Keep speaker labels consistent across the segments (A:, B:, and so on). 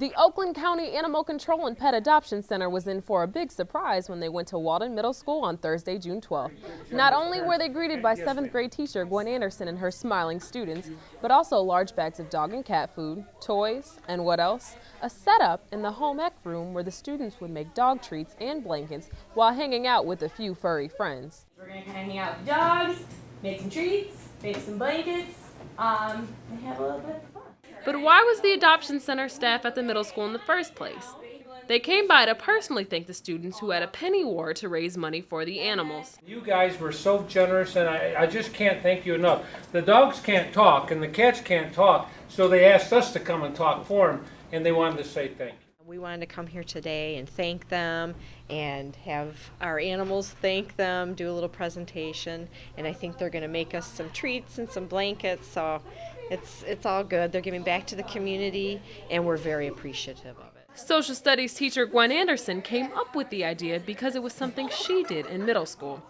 A: The Oakland County Animal Control and Pet Adoption Center was in for a big surprise when they went to Waldon Middle School on Thursday, June 12th. Not only were they greeted by 7th grade teacher Gwen and her smiling students, but also large bags of dog and cat food, toys, and what else? A setup in the home ec room where the students would make dog treats and blankets while hanging out with a few furry friends.
B: We're going to kind of hang out with dogs, make some treats, make some blankets, and have a little bit of fun.
A: But why was the adoption center staff at the middle school in the first place? They came by to personally thank the students who had a penny war to raise money for the animals.
C: You guys were so generous, and I just can't thank you enough. The dogs can't talk and the cats can't talk, so they asked us to come and talk for them, and they wanted to say thank you.
D: We wanted to come here today and thank them and have our animals thank them, do a little presentation, and I think they're going to make us some treats and some blankets, so it's all good. They're giving back to the community, and we're very appreciative of it.
A: Social studies teacher Gwen Anderson came up with the idea because it was something she did in middle school.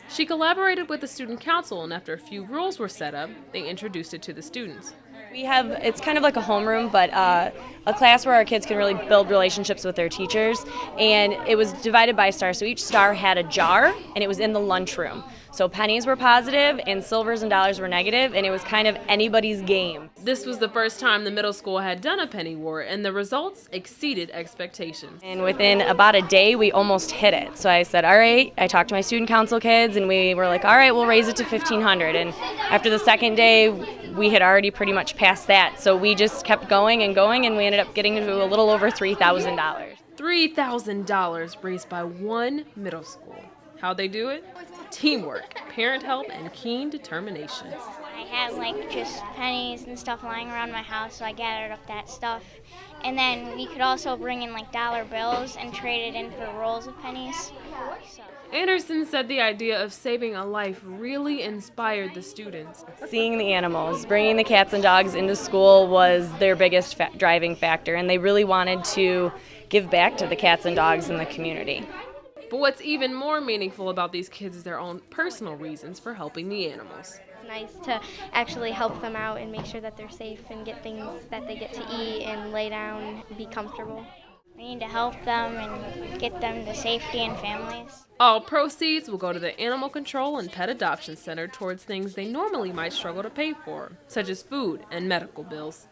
A: She collaborated with the student council, and after a few rules were set up, they introduced it to the students.
E: It's kind of like a homeroom, but a class where our kids can really build relationships with their teachers. And it was divided by stars, so each star had a jar, and it was in the lunchroom. So pennies were positive, and silvers and dollars were negative, and it was kind of anybody's game.
A: This was the first time the middle school had done a penny war, and the results exceeded expectations.
E: And within about a day, we almost hit it. So I said, all right, I talked to my student council kids, and we were like, all right, we'll raise it to $1,500. And after the second day, we had already pretty much passed that. So we just kept going, and we ended up getting to a little over $3,000.
A: $3,000 raised by one middle school. How'd they do it? Teamwork, parent help, and keen determination.
F: I had just pennies and stuff lying around my house, so I gathered up that stuff. And then we could also bring in dollar bills and trade it in for rolls of pennies.
A: Anderson said the idea of saving a life really inspired the students.
E: Seeing the animals, bringing the cats and dogs into school was their biggest driving factor, and they really wanted to give back to the cats and dogs in the community.
A: But what's even more meaningful about these kids is their own personal reasons for helping the animals.
G: It's nice to actually help them out and make sure that they're safe and get things that they get to eat and lay down and be comfortable.
F: We need to help them and get them to safety and families.
A: All proceeds will go to the Animal Control and Pet Adoption Center towards things they normally might struggle to pay for, such as food and medical bills.